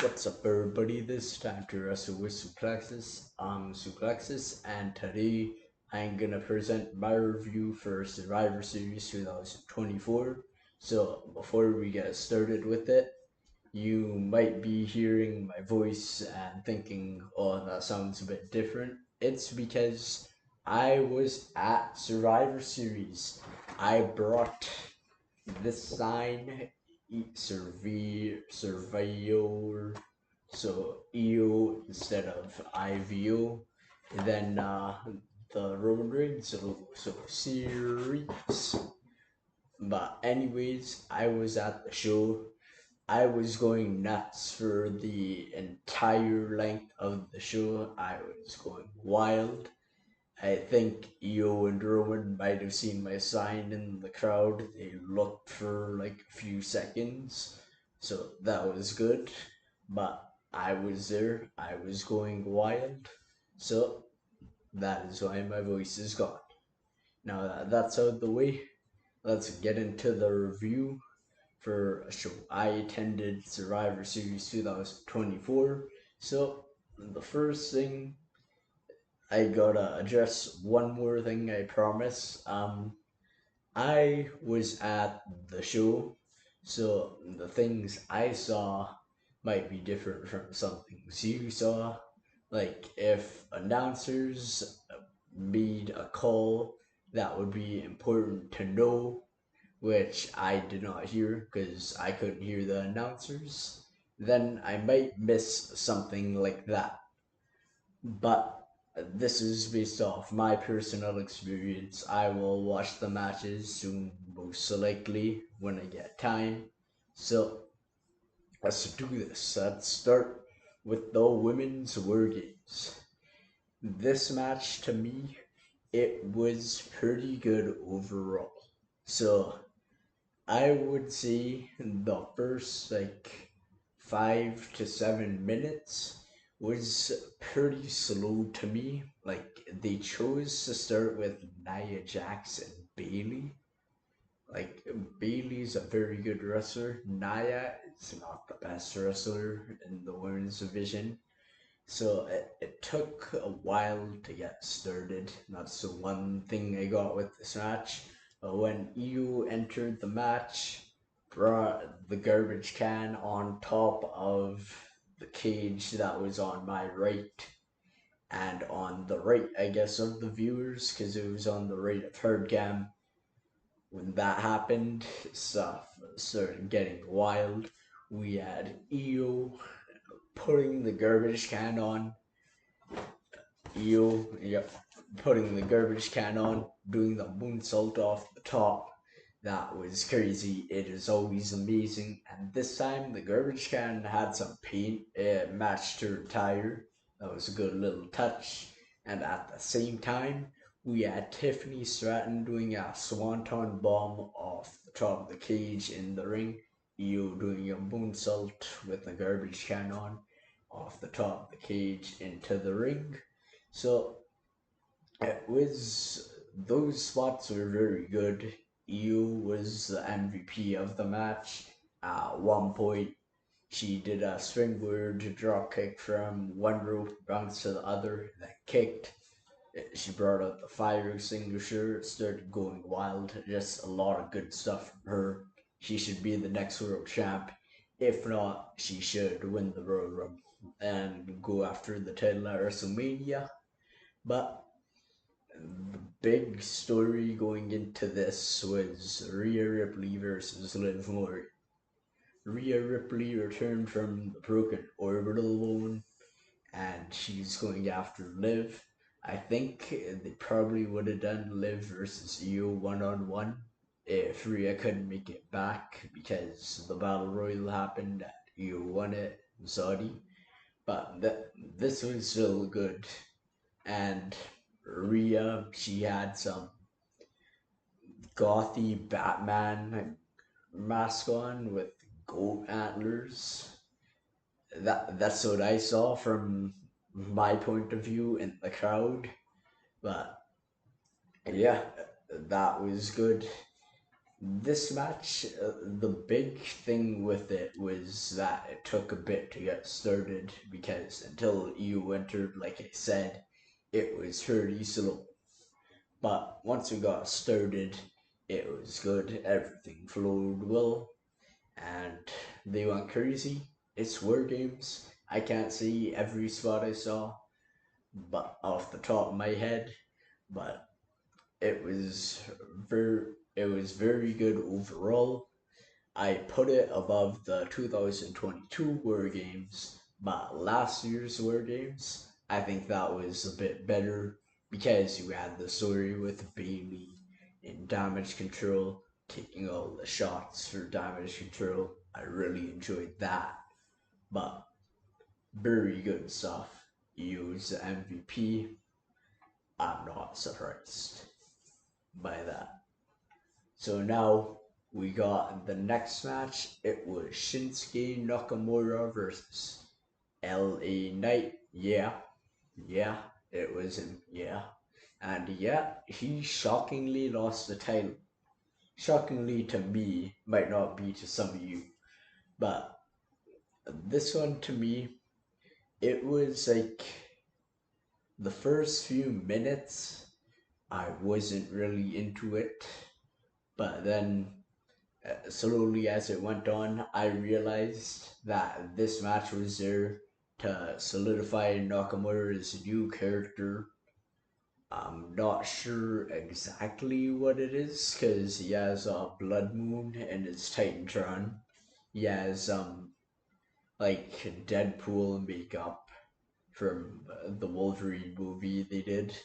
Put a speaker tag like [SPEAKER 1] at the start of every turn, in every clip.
[SPEAKER 1] What's up, everybody? This time to wrestle with Suplexus. I'm Suplexus, and today I'm gonna present my review for Survivor Series 2024. So, before we get started with it, you might be hearing my voice and thinking, oh, that sounds a bit different. It's because I was at Survivor Series. I brought this sign, Surveyor, so EO instead of IVO. And then the Roman Reigns, so series. But anyways, I was at the show. I was going nuts for the entire length of the show. I was going wild. I think EO and Roman might have seen my sign in the crowd. They looked for like a few seconds, so that was good. But I was there, I was going wild, so that is why my voice is gone. Now that that's out of the way, let's get into the review for a show. I attended Survivor Series 2024, so the first thing I gotta address one more thing, I promise. I was at the show, so the things I saw might be different from some things you saw. Like if announcers made a call that would be important to know, which I did not hear because I couldn't hear the announcers, then I might miss something like that. But this is based off my personal experience. I will watch the matches soon, most likely when I get time. So let's do this. Let's start with the women's war games. This match to me, it was pretty good overall. So I would say the first like 5 to 7 minutes was pretty slow to me. Like they chose to start with Nia Jax and Bailey. Like Bailey's a very good wrestler. Nia is not the best wrestler in the women's division. So it took a while to get started. That's the one thing I got with this match. When EU entered the match, brought the garbage can on top of the cage that was on my right and on the right, I guess, of the viewers, because it was on the right of Herdgam. When that happened, stuff started getting wild. We had EO putting the garbage can on you, yep, putting the garbage can on, doing the moonsault off the top. That was crazy. It is always amazing. And this time, the garbage can had some paint. It matched her tire. That was a good little touch. And at the same time, we had Tiffany Stratton doing a swanton bomb off the top of the cage in the ring. You doing a moonsault with the garbage can on off the top of the cage into the ring. So it was those spots were very good. EU was the MVP of the match. At one point, she did a springboard drop kick from one rope, bounced to the other, then kicked. She brought out the fire extinguisher, started going wild. Just a lot of good stuff from her. She should be the next world champ. If not, she should win the Royal Rumble and go after the title at WrestleMania. But the big story going into this was Rhea Ripley versus Liv Morgan. Rhea Ripley returned from the broken orbital bone and she's going after Liv. I think they probably would have done Liv versus Io 1-on-1 if Rhea couldn't make it back because the Battle Royal happened and Io won it in Saudi. But this was still good. And Rhea, she had some gothy Batman mask on with goat antlers. That's what I saw from my point of view in the crowd. But yeah, that was good. This match, the big thing with it was that it took a bit to get started because until you entered, like I said, it was pretty slow. But once we got started, it was good. Everything flowed well, and they went crazy. It's War Games. I can't see every spot I saw, but off the top of my head, but it was very good overall. I put it above the 2022 War Games, but last year's War Games, I think that was a bit better because you had the story with Bailey in damage control, taking all the shots for damage control. I really enjoyed that, but very good stuff. He was the MVP. I'm not surprised by that. So now we got the next match. It was Shinsuke Nakamura versus LA Knight. Yeah, it was him. Yeah. And yeah, he shockingly lost the title. Shockingly to me, might not be to some of you. But this one to me, it was like the first few minutes, I wasn't really into it. But then slowly as it went on, I realized that this match was there to solidify Nakamura's new character. I'm not sure exactly what it is because he has a blood moon in his Titantron. He has like Deadpool makeup from the Wolverine movie they did.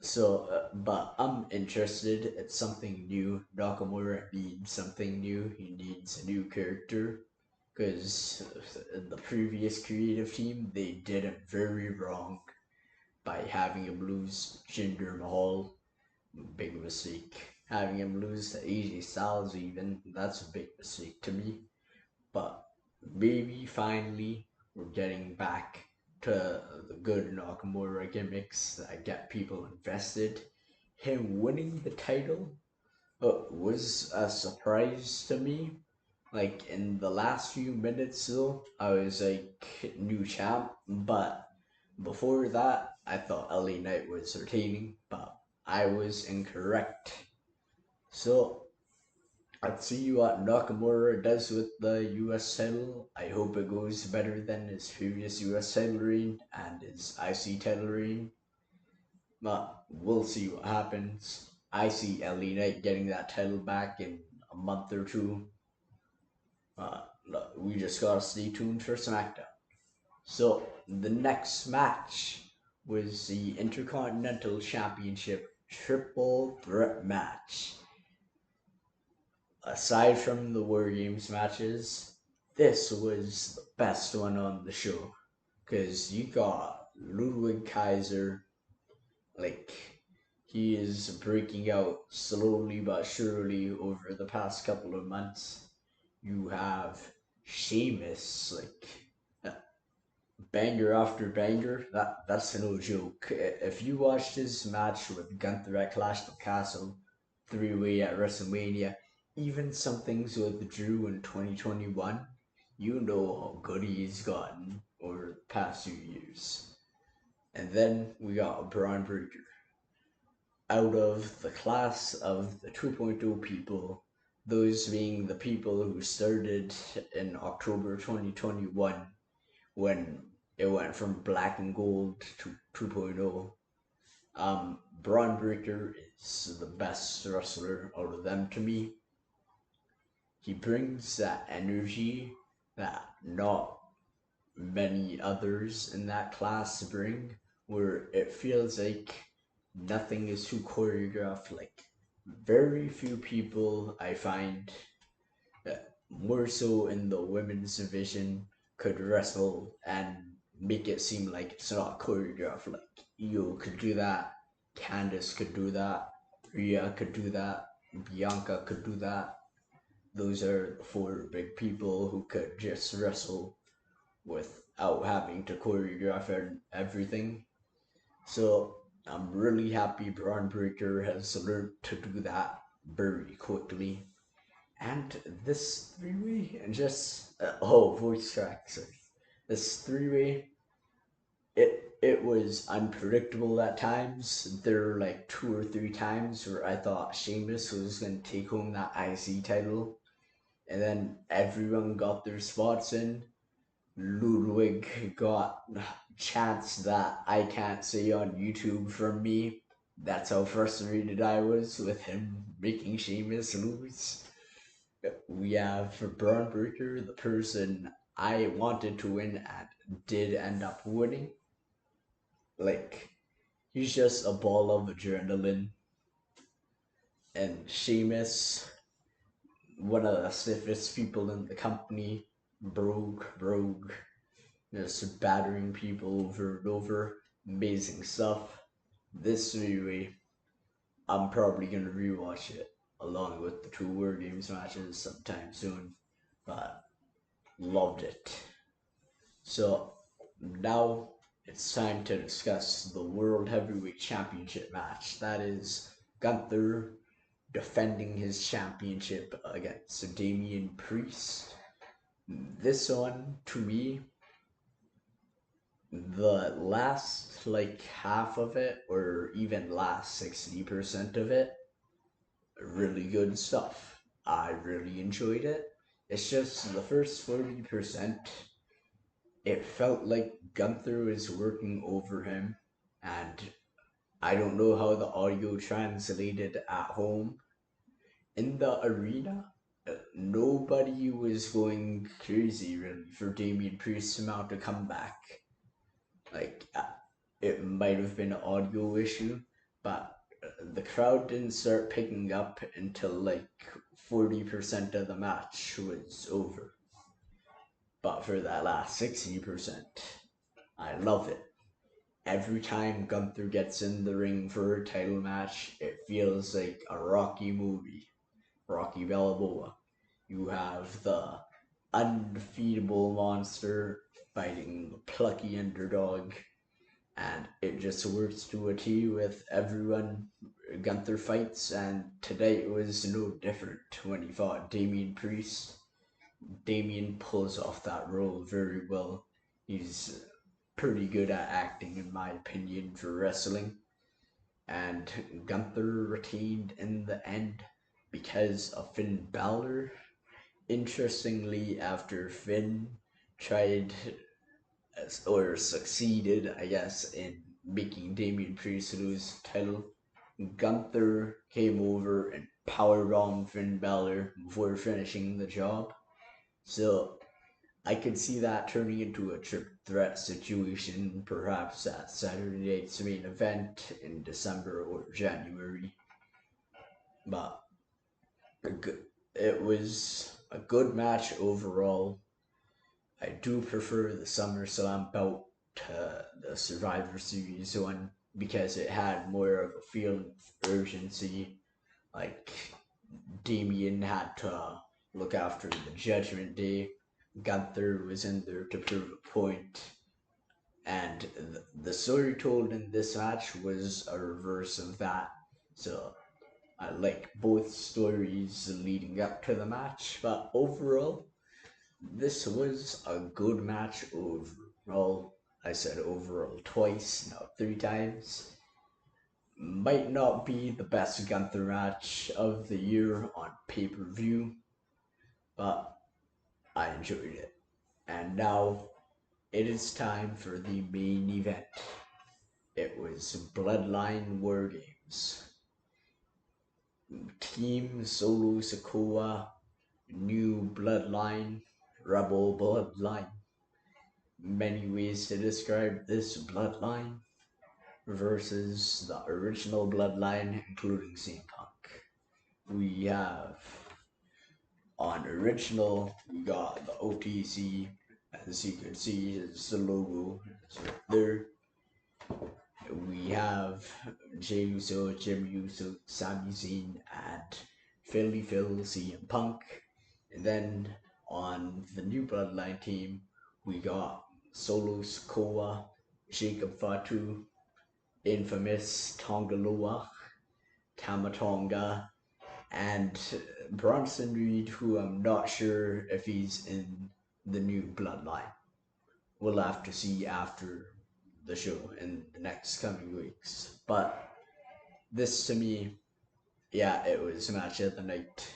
[SPEAKER 1] So, but I'm interested. It's something new. Nakamura needs something new. He needs a new character because the previous creative team they did it very wrong by having him lose Jinder Mahal. Big mistake. Having him lose to AJ Styles even that's a big mistake to me. But maybe finally we're getting back to the good Nakamura gimmicks that get people invested. Him winning the title was a surprise to me. Like in the last few minutes, though, I was like new champ, but before that, I thought LA Knight was retaining, but I was incorrect. So let's see what Nakamura does with the US title. I hope it goes better than his previous US title reign and his IC title reign. But we'll see what happens. I see LA Knight getting that title back in a month or two. Uh, we just gotta stay tuned for SmackDown. So the next match was the Intercontinental Championship Triple Threat match. Aside from the War Games matches, this was the best one on the show because you got Ludwig Kaiser, like he is breaking out slowly but surely over the past couple of months. You have Sheamus, like banger after banger. That's no joke. If you watched his match with Gunther at Clash of Castle, 3-way at WrestleMania, even some things with Drew in 2021, you know how good he's gotten over the past few years. And then we got Braun Breaker. Out of the class of the 2.0 people, those being the people who started in October 2021 when it went from black and gold to 2.0. Braun Breaker is the best wrestler out of them to me. He brings that energy that not many others in that class bring, where it feels like nothing is too choreographed. Like, very few people I find more so in the women's division could wrestle and make it seem like it's not choreographed. Like Io could do that, Candice could do that, Rhea could do that, Bianca could do that. Those are the four big people who could just wrestle without having to choreograph everything. So I'm really happy Braun Breaker has learned to do that. very quickly. And this three-way, and just voice track. Sorry, this three-way, it was unpredictable at times. There were like 2 or 3 times where I thought Sheamus was gonna take home that IC title, and then everyone got their spots in. Ludwig got chants that I can't say on YouTube from me. That's how frustrated I was with him making Sheamus lose. We have Braun Breaker, the person I wanted to win and did end up winning. Like, he's just a ball of adrenaline. And Sheamus, one of the stiffest people in the company, brogue, just battering people over and over. Amazing stuff. This movie, I'm probably gonna rewatch it along with the 2 War Games matches sometime soon. But loved it. So now it's time to discuss the World Heavyweight Championship match. That is Gunther defending his championship against Damian Priest. This one, to me, the last like half of it, or even last 60% of it, really good stuff. I really enjoyed it. It's just the first 40%, it felt like Gunther was working over him, and I don't know how the audio translated at home. In the arena, nobody was going crazy really for Damian Priest to mount a comeback. Like, it might have been an audio issue, but the crowd didn't start picking up until like 40% of the match was over. But for that last 60%, I love it. Every time Gunther gets in the ring for a title match, it feels like a Rocky movie. Rocky Balboa. You have the undefeatable monster fighting the plucky underdog, and it just works to a T with everyone Gunther fights, and today it was no different when he fought Damian Priest. Damian pulls off that role very well. He's pretty good at acting, in my opinion, for wrestling. And Gunther retained in the end because of Finn Balor. Interestingly, after Finn tried or succeeded, I guess, in making Damian Priest lose title, Gunther came over and powerbombed Finn Balor before finishing the job. So I could see that turning into a triple threat situation, perhaps at Saturday night's main event in December or January. But it was a good match overall. I do prefer the SummerSlam bout to the Survivor Series one because it had more of a feeling of urgency. Like, Damian had to look after the Judgment Day. Gunther was in there to prove a point. And the story told in this match was a reverse of that. So I like both stories leading up to the match. But overall, this was a good match overall. I said overall twice, now 3 times. Might not be the best Gunther match of the year on pay-per-view, but I enjoyed it. And now it is time for the main event. It was Bloodline War Games. Team Solo Sikoa, New Bloodline, Rebel Bloodline. Many ways to describe this bloodline versus the original bloodline, including CM Punk. We have on original, we got the OTC, as you can see, is the logo right there. We have Jey Uso, Jim Uso, Sami Zayn, and Philly Phil, CM Punk. And then on the new bloodline team, we got Solo Sikoa, Jacob Fatu, Infamous Tongaloa, Tamatonga, and Bronson Reed, who I'm not sure if he's in the new Bloodline. We'll have to see after the show in the next coming weeks. But this to me, yeah, it was match of the night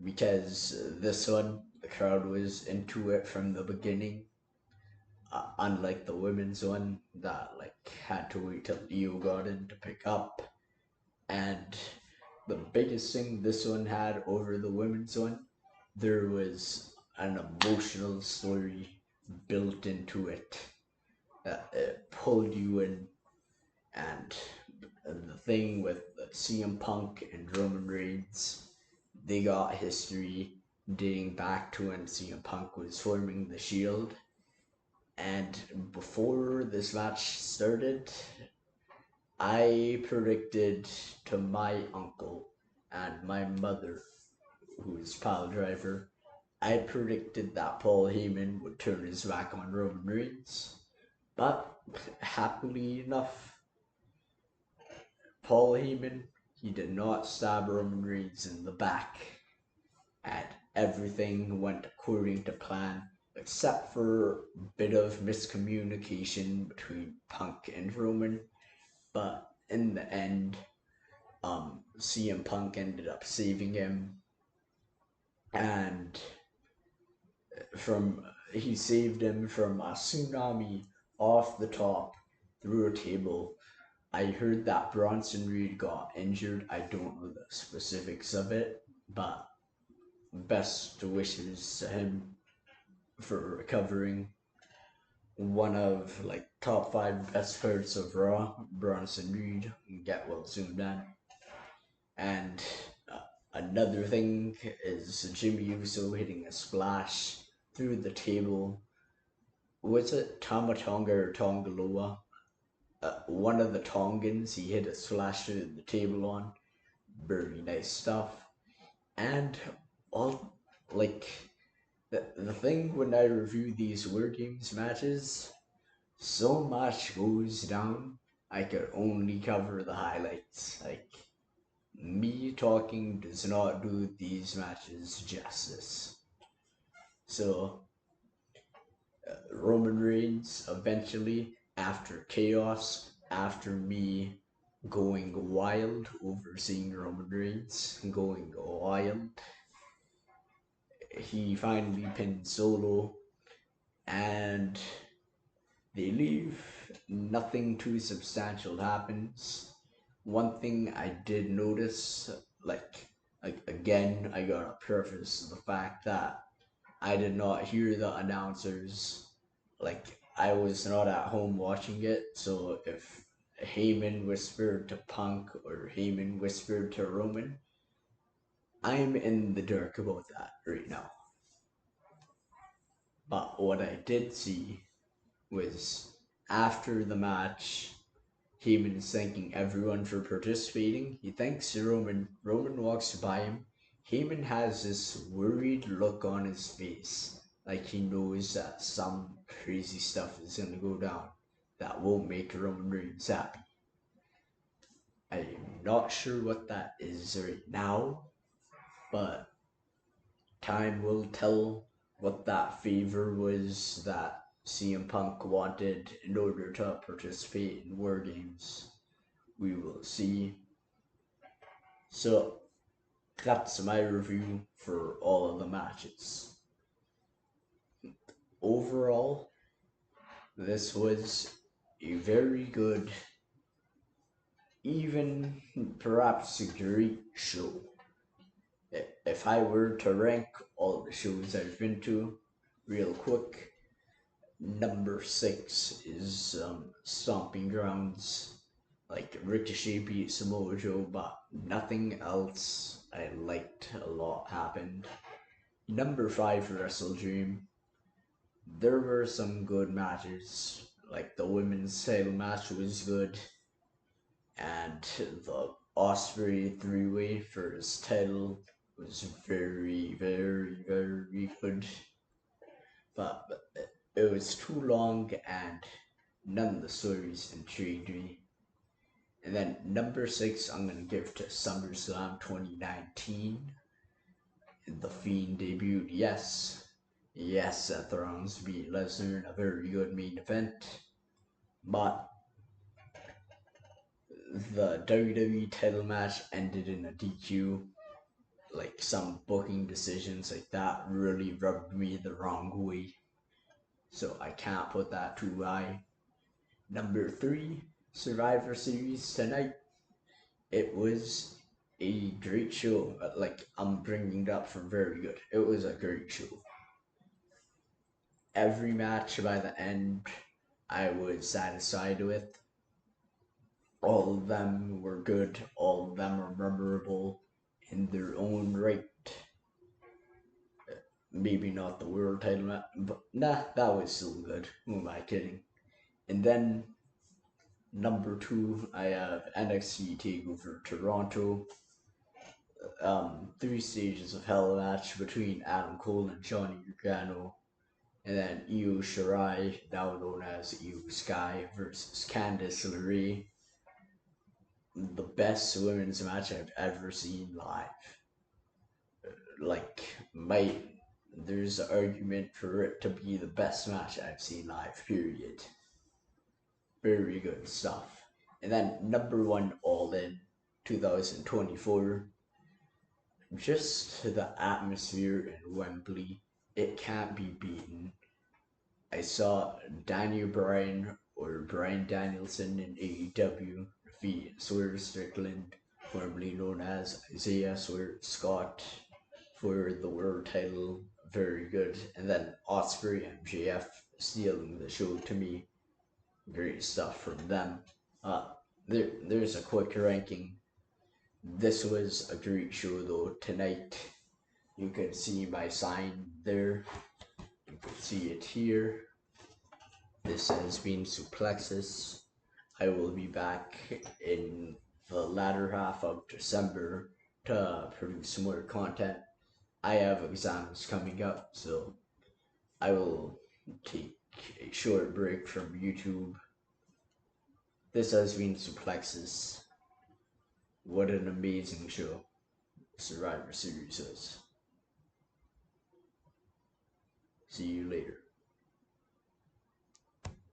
[SPEAKER 1] because this one, the crowd was into it from the beginning. Unlike the women's one that like had to wait till Leo got in to pick up. And the biggest thing this one had over the women's one, there was an emotional story built into it that it pulled you in. And the thing with CM Punk and Roman Reigns, they got history dating back to when CM Punk was forming the Shield. And before this match started, I predicted to my uncle and my mother, who is pile driver, I predicted that Paul Heyman would turn his back on Roman Reigns. But happily enough, Paul Heyman, he did not stab Roman Reigns in the back. And everything went according to plan, except for a bit of miscommunication between Punk and Roman. But in the end, CM Punk ended up saving him, and he saved him from a tsunami off the top through a table. I heard that Bronson Reed got injured. I don't know the specifics of it, but best wishes to him for recovering. One of like top 5 best parts of Raw, Bronson Reed, get well soon, man. And another thing is Jimmy Uso hitting a splash through the table. Was it Tama Tonga or Tongaloa? One of the Tongans he hit a splash through the table on. Very nice stuff. And all like the thing when I review these War Games matches, so much goes down. I could only cover the highlights. Like me talking does not do these matches justice. So, Roman Reigns eventually, after chaos, after me going wild over seeing Roman Reigns going wild, he finally pinned Solo, and they leave. Nothing too substantial happens. One thing I did notice, like again, I gotta preface the fact that I did not hear the announcers. Like, I was not at home watching it, so if Heyman whispered to Punk or Heyman whispered to Roman, I'm in the dark about that right now. But what I did see was after the match, Heyman is thanking everyone for participating. He thanks Roman. Roman walks by him. Heyman has this worried look on his face, like he knows that some crazy stuff is gonna go down that won't make Roman Reigns happy. I'm not sure what that is right now, but time will tell what that favor was that CM Punk wanted in order to participate in War Games. We will see. So that's my review for all of the matches. Overall, this was a very good, even perhaps a great show. If I were to rank all the shows I've been to, real quick, number 6 is Stomping Grounds. Like Ricochet beat Samoa Joe, but nothing else I liked a lot happened. Number 5, Wrestle Dream. There were some good matches, like the women's title match was good, and the Osprey 3-way for his title was very, very, very good. But it was too long, and none of the stories intrigued me. And then number 6, I'm gonna give to SummerSlam 2019. The Fiend debuted. Yes, Seth Rollins beat Lesnar in a very good main event, but the WWE title match ended in a DQ. Like, some booking decisions like that really rubbed me the wrong way, so I can't put that too high. Number 3, Survivor Series tonight. It was a great show. Like, I'm bringing it up for very good. It was a great show. Every match by the end, I was satisfied with. All of them were good. All of them are memorable in their own right. Maybe not the world title match, but nah, that was still good. Who am I kidding? And then number 2, I have NXT Takeover Toronto. 3 stages of hell match between Adam Cole and Johnny Gargano, and then Io Shirai, now known as Io Sky, versus Candice LeRae. The best women's match I've ever seen live. Like, there's an argument for it to be the best match I've seen live, period. Very good stuff. And then number 1, All In 2024. Just the atmosphere in Wembley, it can't be beaten. I saw Daniel Bryan, or Bryan Danielson, in AEW defeat Swerve Strickland, formerly known as Isaiah Swerve Scott, for the world title. Very good. And then Ospreay and MJF stealing the show to me. Great stuff from them. There's a quick ranking. This was a great show though. Tonight, you can see my sign there. You can see it here. This has been Suplexus. I will be back in the latter half of December to produce more content. I have exams coming up, so I will take a short break from YouTube. This has been Suplexus. What an amazing show Survivor Series is. See you later.